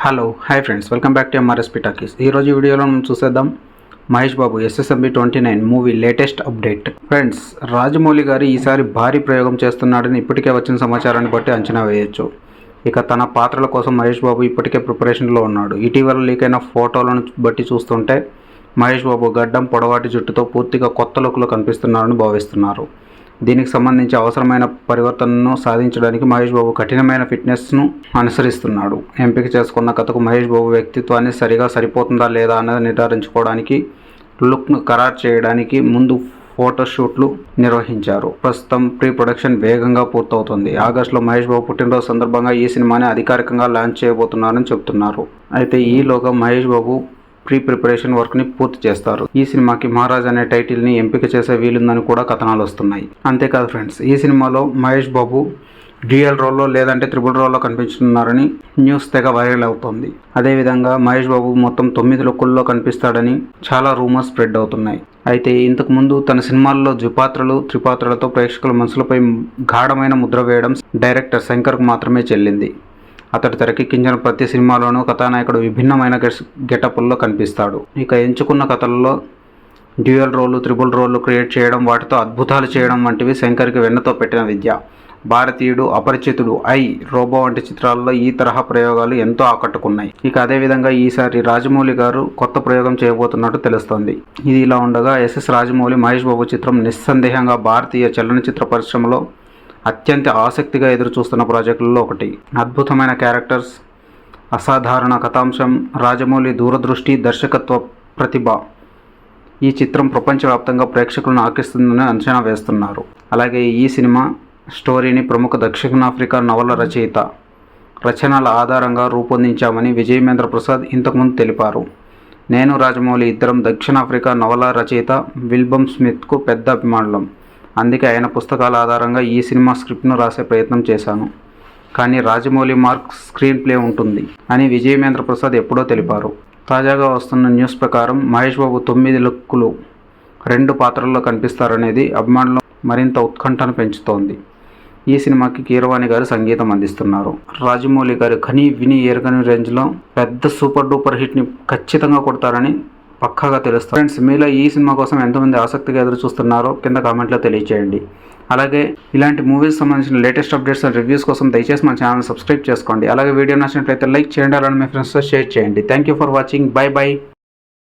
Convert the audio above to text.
Hi friends, welcome back to MRSP talkies. ఈరోజు వీడియోలో మనం చూసేద్దాం Mahesh Babu SSMB 29 movie latest update. Friends, Rajamouli garu ఈసారి భారీ ప్రయోగం చేస్తున్నాడని ఇప్పటికే వచ్చిన సమాచారాన్ని బట్టి అంచనా వేయొచ్చు. ఇక తన పాత్రల కోసం మహేష్ బాబు ఇప్పటికే ప్రిపరేషన్లో ఉన్నాడు. ఇటీవల లీక్ అయిన ఫోటోలను బట్టి చూస్తుంటే మహేష్ బాబు గడ్డం, పొడవాటి జుట్టుతో పూర్తిగా కొత్త లుక్లో కనిపిస్తున్నారని భావిస్తున్నారు. దీనికి సంబంధించి అవసరమైన పరివర్తనను సాధించడానికి మహేష్ బాబు కఠినమైన ఫిట్నెస్ను అనుసరిస్తున్నాడు. ఎంపిక చేసుకున్న కథకు మహేష్ బాబు వ్యక్తిత్వాన్ని సరిపోతుందా లేదా అన్నది నిర్ధారించుకోవడానికి లుక్ను ఖరారు చేయడానికి ముందు ఫోటోషూట్లు నిర్వహించారు. ప్రస్తుతం ప్రీ ప్రొడక్షన్ వేగంగా పూర్తవుతుంది. ఆగస్టులో మహేష్ బాబు పుట్టినరోజు సందర్భంగా ఈ సినిమాని అధికారికంగా లాంచ్ చేయబోతున్నారని చెబుతున్నారు. అయితే ఈలోగా మహేష్ బాబు ప్రీ ప్రిపరేషన్ వర్క్ని పూర్తి చేస్తారు. ఈ సినిమాకి మహారాజ్ అనే టైటిల్ని ఎంపిక చేసే వీలుందని కూడా కథనాలు వస్తున్నాయి. అంతేకాదు ఫ్రెండ్స్, ఈ సినిమాలో మహేష్ బాబు డ్యూయల్ రోల్లో లేదంటే ట్రిపుల్ రోల్లో కనిపించున్నారని న్యూస్ తెగ వైరల్ అవుతుంది. అదేవిధంగా మహేష్ బాబు మొత్తం 9 లుక్కుల్లో కనిపిస్తాడని చాలా రూమర్స్ స్ప్రెడ్ అవుతున్నాయి. అయితే ఇంతకుముందు తన సినిమాల్లో ద్విపాత్రలు, త్రిపాత్రలతో ప్రేక్షకుల మనసులపై గాఢమైన ముద్ర వేయడం డైరెక్టర్ శంకర్కు మాత్రమే చెల్లింది. అతడు తెరకెక్కించిన ప్రతి సినిమాలోనూ కథానాయకుడు విభిన్నమైన గెటప్ల్లో కనిపిస్తాడు. ఇక ఎంచుకున్న కథల్లో డ్యూయల్ రోలు, త్రిబుల్ రోలు క్రియేట్ చేయడం, వాటితో అద్భుతాలు చేయడం వంటివి శంకర్కి వెన్నతో పెట్టిన విద్య. భారతీయుడు, అపరిచితుడు, రోబో వంటి చిత్రాల్లో ఈ తరహా ప్రయోగాలు ఎంతో ఆకట్టుకున్నాయి. ఇక అదేవిధంగా ఈసారి రాజమౌళి గారు కొత్త ప్రయోగం చేయబోతున్నట్టు తెలుస్తోంది. ఇది ఇలా ఉండగా SS రాజమౌళి మహేష్ బాబు చిత్రం నిస్సందేహంగా భారతీయ చలనచిత్ర పరిశ్రమలో అత్యంత ఆసక్తిగా ఎదురుచూస్తున్న ప్రాజెక్టులలో ఒకటి. అద్భుతమైన క్యారెక్టర్స్, అసాధారణ కథాంశం, రాజమౌళి దూరదృష్టి, దర్శకత్వ ప్రతిభ. ఈ చిత్రం ప్రపంచవ్యాప్తంగా ప్రేక్షకులను ఆకర్షిస్తుందని అంచనా వేస్తున్నారు. అలాగే ఈ సినిమా స్టోరీని ప్రముఖ దక్షిణాఫ్రికా నవల రచనల ఆధారంగా రూపొందించామని విజయేంద్ర ప్రసాద్ ఇంతకుముందు తెలిపారు. నేను రాజమౌళి ఇద్దరం దక్షిణాఫ్రికా నవల రచయిత విల్బమ్ స్మిత్కు పెద్ద అభిమానులం. అందుకే ఆయన పుస్తకాల ఆధారంగా ఈ సినిమా స్క్రిప్ట్ను రాసే ప్రయత్నం చేశాను. కానీ రాజమౌళి మార్క్ స్క్రీన్ ప్లే ఉంటుంది అని విజయేంద్ర ప్రసాద్ ఎప్పుడో తెలిపారు. తాజాగా వస్తున్న న్యూస్ ప్రకారం మహేష్ బాబు 9 లుక్కులు 2 పాత్రల్లో కనిపిస్తారనేది అభిమానులు మరింత ఉత్కంఠను పెంచుతోంది. ఈ సినిమాకి కీరవాణి గారు సంగీతం అందిస్తున్నారు. రాజమౌళి గారు కని విని ఎరగని రేంజ్లో పెద్ద సూపర్ డూపర్ హిట్ని ఖచ్చితంగా కొడతారని పక్కాగా తెలుస్తుంది. ఫ్రెండ్స్, మీలో ఈ సినిమా కోసం ఎంతమంది ఆసక్తిగా ఎదురు చూస్తున్నారో కింద కామెంట్లో తెలియచేయండి. అలాగే ఇలాంటి మూవీస్ సంబంధించిన లేటెస్ట్ అప్డేట్స్ అండ్ రివ్యూస్ కోసం దయచేసి మన ఛానల్ సబ్స్క్రైబ్ చేసుకోండి. అలాగే వీడియో నచ్చినట్లయితే లైక్ చేయండి. అలాగే మీ ఫ్రెండ్స్తో షేర్ చేయండి. Thank you for watching. By.